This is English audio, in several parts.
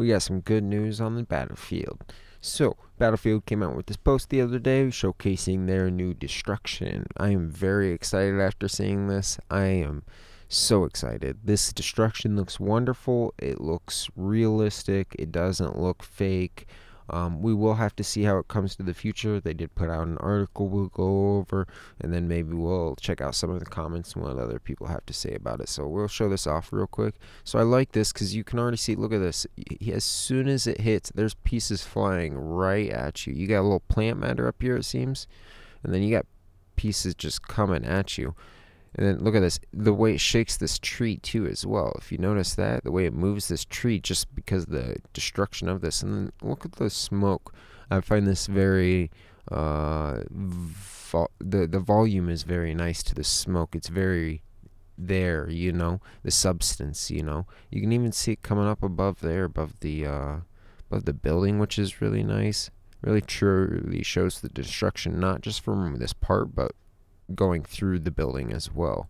we got some good news on the Battlefield. So, Battlefield came out with this post the other day showcasing their new destruction. I am very excited after seeing this. I am so excited. This destruction looks wonderful. It looks realistic. It doesn't look fake. We will have to see how it comes to the future. They did put out an article we'll go over, and then maybe we'll check out some of the comments and what other people have to say about it. So we'll show this off real quick. So I like this because you can already see, look at this. As soon as it hits, there's pieces flying right at you. You got a little plant matter up here, it seems, and then you got pieces just coming at you. And then look at this, the way it shakes this tree too as well. If you notice that, the way it moves this tree just because of the destruction of this. And then look at the smoke. I find this very, the volume is very nice to the smoke. It's very there, the substance, You can even see it coming up above there, above the building, which is really nice. Really truly shows the destruction, not just from this part, but going through the building as well.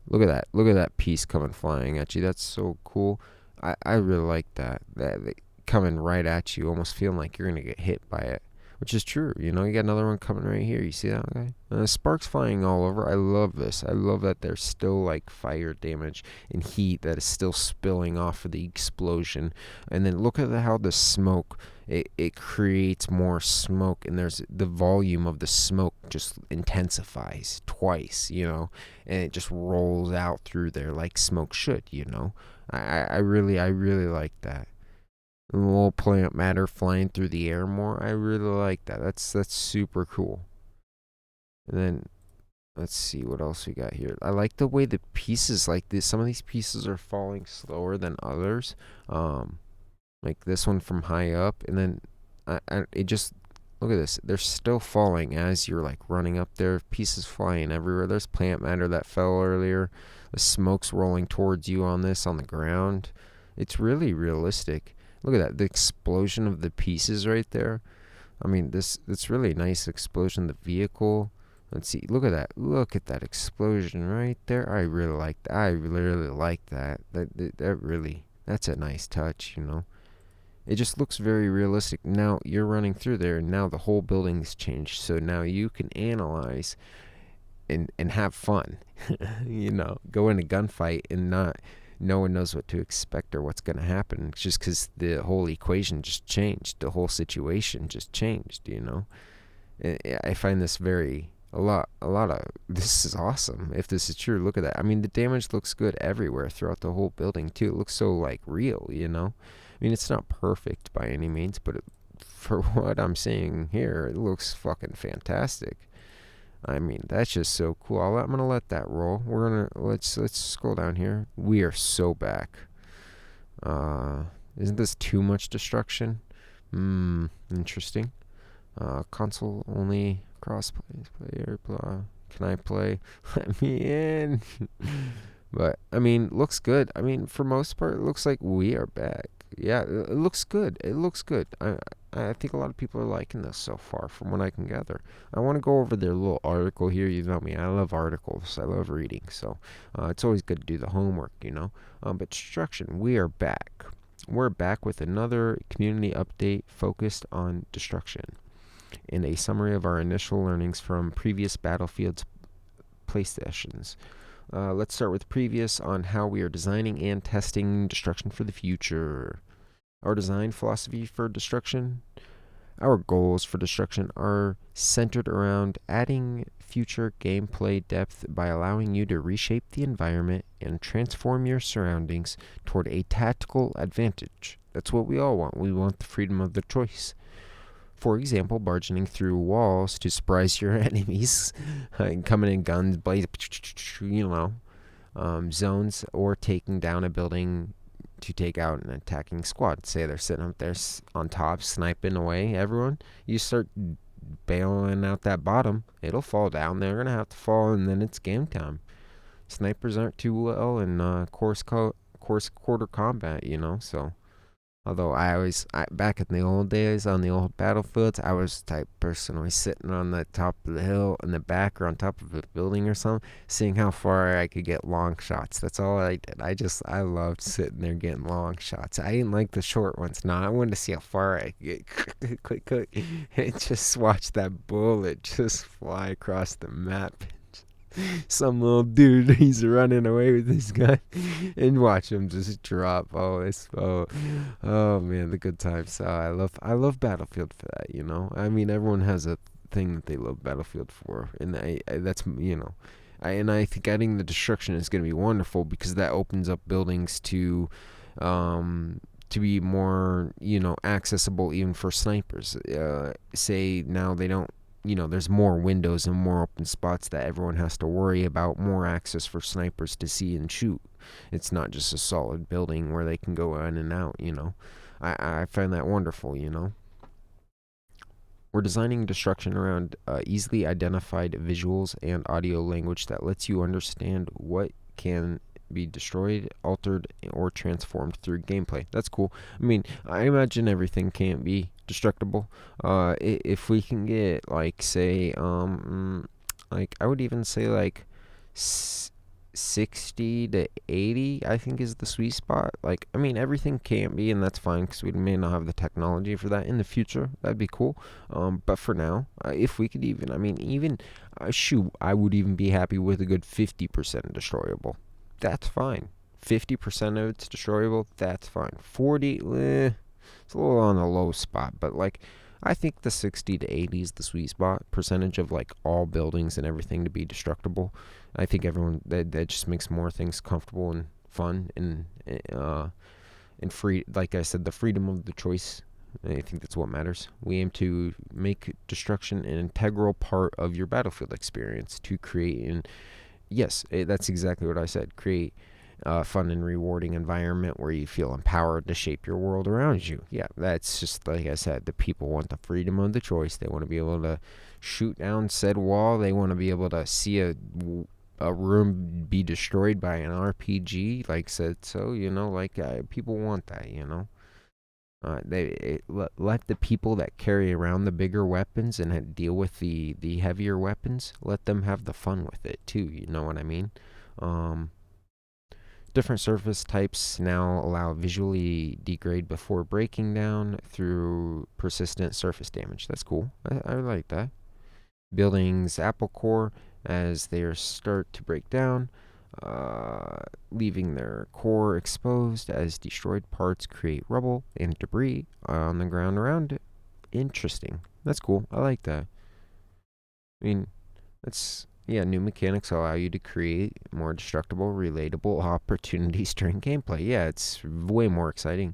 Look at that. Look at that piece coming flying at you. That's so cool. I really like that. That coming right at you, almost feeling like you're going to get hit by it, which is true. You got another one coming right here. You see that guy? And the sparks flying all over. I love this. I love that there's still like fire damage and heat that is still spilling off of the explosion. And then look at how the smoke, it creates more smoke, and there's the volume of the smoke just intensifies twice, and it just rolls out through there like smoke should. I really like that. A little plant matter flying through the air more. I really like that. That's super cool. And then let's see what else we got here. I like the way the pieces like this. Some of these pieces are falling slower than others. Like this one from high up, and then it just, look at this. They're still falling as you're like running up there. Pieces flying everywhere. There's plant matter that fell earlier. The smoke's rolling towards you on the ground. It's really realistic. Look at that, the explosion of the pieces right there. I mean, it's really nice explosion of the vehicle. Let's see, look at that. Look at that explosion right there. I really like that. I really like that. That's a nice touch, It just looks very realistic. Now you're running through there, and now the whole building's changed. So now you can analyze and have fun. Go in a gunfight and no one knows what to expect or what's going to happen, just because the whole equation just changed. The whole situation just changed. I find this a lot of, this is awesome. If this is true, look at that. I mean, the damage looks good everywhere throughout the whole building too. It looks so like real. I mean, it's not perfect by any means, but for what I'm seeing here, it looks fucking fantastic. I mean, that's just so cool. I'm gonna let that roll. Let's scroll down here. We are so back. Isn't this too much destruction? Interesting. Console only, crossplay, player, blah. Can I play? Let me in. But I mean, looks good. I mean, for most part, it looks like we are back. Yeah, it looks good. It looks good. I think a lot of people are liking this so far, from what I can gather. I want to go over their little article here. You know me, I love articles. I love reading, so it's always good to do the homework, But destruction, we are back. We're back with another community update focused on destruction, and a summary of our initial learnings from previous Battlefield's play sessions. Let's start with previous on how we are designing and testing destruction for the future. Our design philosophy for destruction. Our goals for destruction are centered around adding future gameplay depth by allowing you to reshape the environment and transform your surroundings toward a tactical advantage. That's what we all want. We want the freedom of the choice. For example, barging through walls to surprise your enemies, coming in guns, blaze, zones, or taking down a building to take out an attacking squad. Say they're sitting up there on top, sniping away everyone. You start bailing out that bottom, it'll fall down. They're going to have to fall, and then it's game time. Snipers aren't too well in close quarter combat, so Although back in the old days on the old battlefields, I was the type of person always sitting on the top of the hill in the back or on top of a building or something, seeing how far I could get long shots. That's all I did. I loved sitting there getting long shots. I didn't like the short ones. No, I wanted to see how far I could get. Quick, quick, and just watch that bullet just fly across the map. Some little dude, he's running away with his gun, and watch him just drop. Oh man, the good times. I love Battlefield for that. I mean, everyone has a thing that they love Battlefield for, and I think adding the destruction is going to be wonderful because that opens up buildings to be more accessible even for snipers. Say now they don't, there's more windows and more open spots that everyone has to worry about, more access for snipers to see and shoot. It's not just a solid building where they can go in and out. I find that wonderful. We're designing destruction around easily identified visuals and audio language that lets you understand what can be destroyed, altered, or transformed through gameplay. That's cool. I mean, I imagine everything can't be destructible. If we can get like say like I would even say like 60 to 80, I think is the sweet spot. Like, I mean, everything can't be, and that's fine because we may not have the technology for that in the future. That'd be cool. But for now, if we could even, I mean, even shoot, I would even be happy with a good 50% destroyable. That's fine. 50% of it's destroyable. That's fine. 40, it's a little on the low spot, but like I think the 60 to 80 is the sweet spot percentage of like all buildings and everything to be destructible. I think everyone that just makes more things comfortable and fun and free. Like I said, the freedom of the choice. I think that's what matters. We aim to make destruction an integral part of your battlefield experience to create and yes, that's exactly what I said. Create a fun and rewarding environment where you feel empowered to shape your world around you. Yeah, that's just like I said. The people want the freedom of the choice. They want to be able to shoot down said wall. They want to be able to see a room be destroyed by an RPG, like said. So people want that. Let the people that carry around the bigger weapons and deal with the heavier weapons. Let them have the fun with it too. You know what I mean? Um, Different surface types now allow visually degrade before breaking down through persistent surface damage. That's cool. I like that. Buildings apple core as they start to break down, leaving their core exposed as destroyed parts create rubble and debris on the ground around it. Interesting. That's cool. I like that. I mean, new mechanics allow you to create more destructible, relatable opportunities during gameplay. Yeah, it's way more exciting.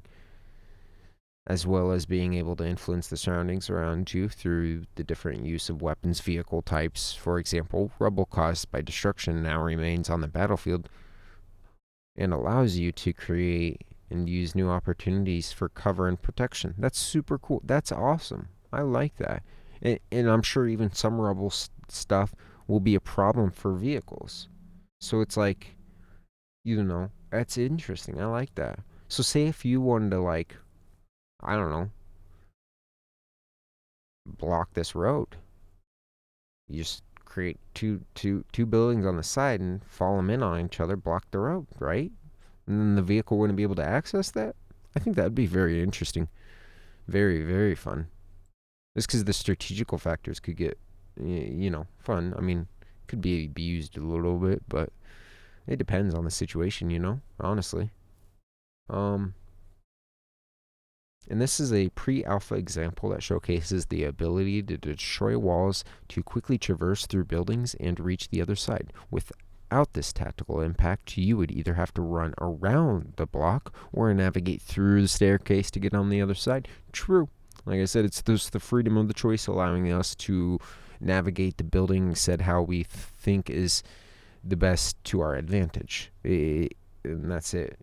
As well as being able to influence the surroundings around you through the different use of weapons, vehicle types. For example, rubble caused by destruction now remains on the battlefield and allows you to create and use new opportunities for cover and protection. That's super cool. That's awesome. I like that. And I'm sure even some rubble stuff will be a problem for vehicles. So it's like, that's interesting. I like that. So say if you wanted to like, I don't know, block this road, you just create two buildings on the side and fall them in on each other, block the road, right? And then the vehicle wouldn't be able to access that. I think that'd be very interesting, very very fun. Just because the strategical factors could get, fun. I mean, could be used a little bit, but it depends on the situation. Honestly. Um, and this is a pre-alpha example that showcases the ability to destroy walls to quickly traverse through buildings and reach the other side. Without this tactical impact, you would either have to run around the block or navigate through the staircase to get on the other side. True. Like I said, it's the freedom of the choice allowing us to navigate the building, said how we think is the best to our advantage. And that's it.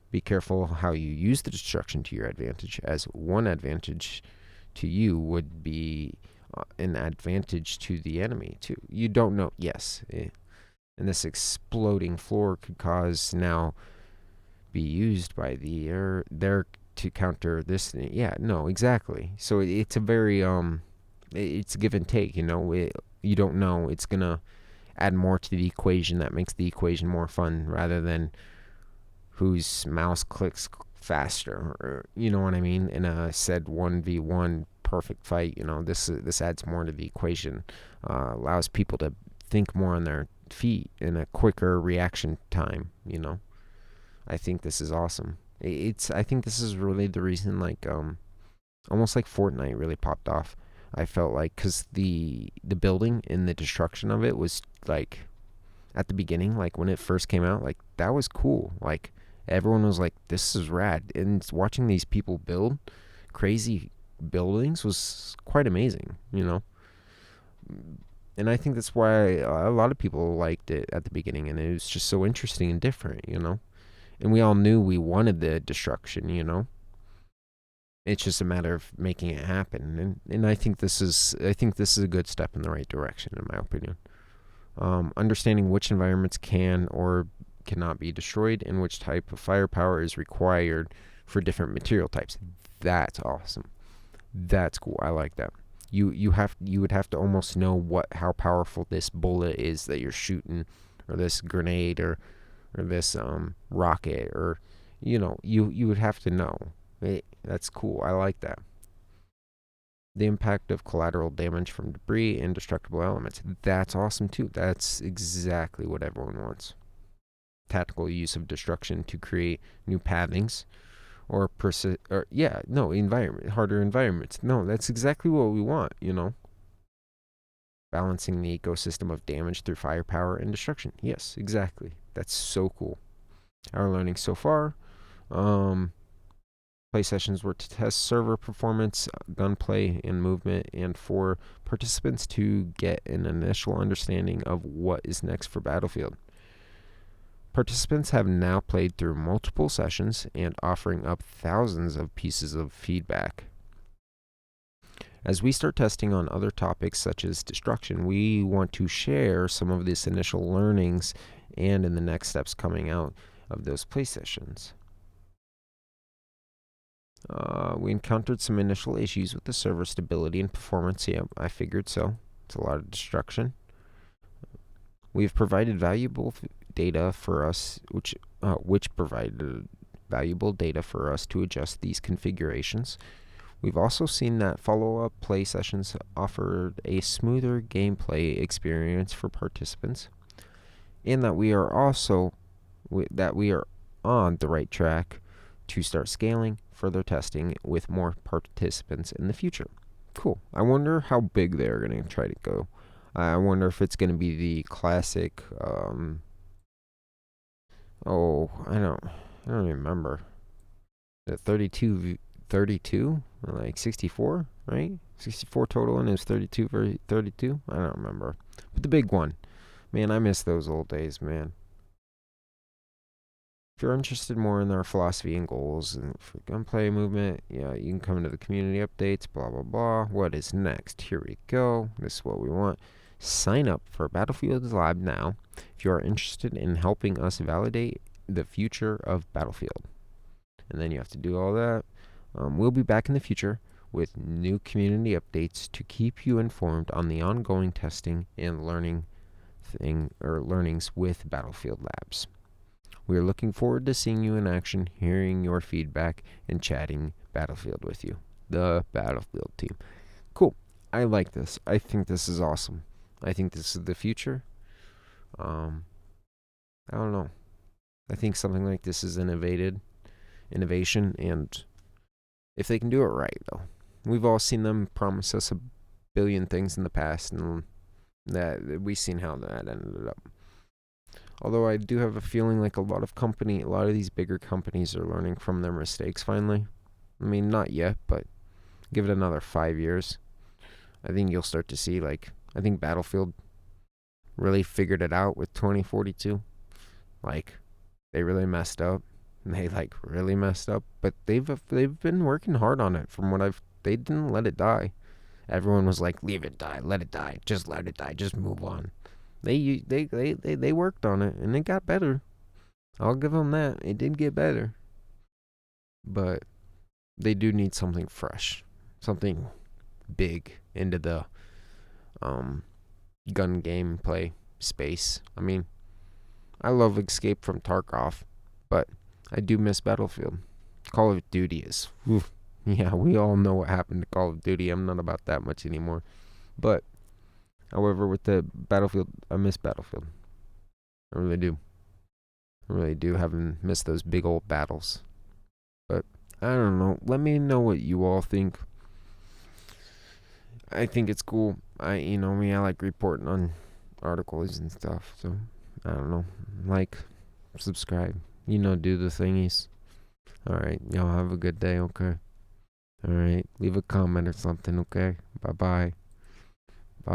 Be careful how you use the destruction to your advantage, as one advantage to you would be an advantage to the enemy too. You don't know. Yes, and this exploding floor could cause now be used by their to counter this. Yeah, no, exactly. So it's a very it's a give and take. You don't know. It's gonna add more to the equation that makes the equation more fun, rather than whose mouse clicks faster, or you know what I mean. In a said 1v1 perfect fight, this adds more to the equation, allows people to think more on their feet in a quicker reaction time. I think this is awesome. I think this is really the reason, like, almost like Fortnite really popped off. I felt like, because the building and the destruction of it was like, at the beginning, like when it first came out, like that was cool. Like everyone was like, "This is rad," and watching these people build crazy buildings was quite amazing. And I think that's why a lot of people liked it at the beginning, and it was just so interesting and different. And we all knew we wanted the destruction. It's just a matter of making it happen, and I think this is a good step in the right direction, in my opinion. Understanding which environments can or cannot be destroyed, and which type of firepower is required for different material types. That's awesome. That's cool. I like that. You would have to almost know how powerful this bullet is that you're shooting, or this grenade, or this rocket, or you would have to know. That's cool. I like that. The impact of collateral damage from debris and destructible elements. That's awesome too. That's exactly what everyone wants. Tactical use of destruction to create new pathings, or harder environments. No, that's exactly what we want. Balancing the ecosystem of damage through firepower and destruction. Yes, exactly. That's so cool. Our learning so far. Play sessions were to test server performance, gunplay, and movement, and for participants to get an initial understanding of what is next for Battlefield. Participants have now played through multiple sessions and offering up thousands of pieces of feedback. As we start testing on other topics such as destruction, we want to share some of these initial learnings and in the next steps coming out of those play sessions. We encountered some initial issues with the server stability and performance. Yeah, I figured so. It's a lot of destruction. We've provided valuable data for us, which provided valuable data for us to adjust these configurations. We've also seen that follow-up play sessions offered a smoother gameplay experience for participants, and that we are on the right track to start scaling further testing with more participants in the future. Cool. I wonder how big they're going to try to go. I wonder if it's going to be the classic. I don't remember. The 32, like 64, right? 64 total, and it was 32 for 32. I don't remember. But the big one, man, I miss those old days, man. If you're interested more in our philosophy and goals and for gunplay movement, yeah, you can come to the community updates, blah, blah, blah. What is next? Here we go. This is what we want. Sign up for Battlefield's Lab now if you are interested in helping us validate the future of Battlefield. And then you have to do all that. We'll be back in the future with new community updates to keep you informed on the ongoing testing and learnings with Battlefield Labs. We are looking forward to seeing you in action, hearing your feedback, and chatting Battlefield with you. The Battlefield team. Cool. I like this. I think this is awesome. I think this is the future. I don't know. I think something like this is innovation, and if they can do it right, though. We've all seen them promise us a billion things in the past, and that we've seen how that ended up. Although I do have a feeling like a lot of these bigger companies are learning from their mistakes finally. I mean, not yet, but give it another 5 years. I think you'll start to see, I think Battlefield really figured it out with 2042. They really messed up. They, really messed up. But they've been working hard on it from what they didn't let it die. Everyone was like, leave it die, let it die, just let it die, just move on. They worked on it, and it got better. I'll give them that. It did get better. But they do need something fresh, something big into the gun gameplay space. I mean, I love Escape from Tarkov, but I do miss Battlefield. Call of Duty is, oof, yeah, we all know what happened to Call of Duty. I'm not about that much anymore. But, however, with the Battlefield, I miss Battlefield. I really do. I really do. Haven't missed those big old battles. But, I don't know. Let me know what you all think. I think it's cool. I like reporting on articles and stuff. So, I don't know. Like, subscribe. Do the thingies. Alright, y'all have a good day, okay? Alright, leave a comment or something, okay? Bye-bye. Bye.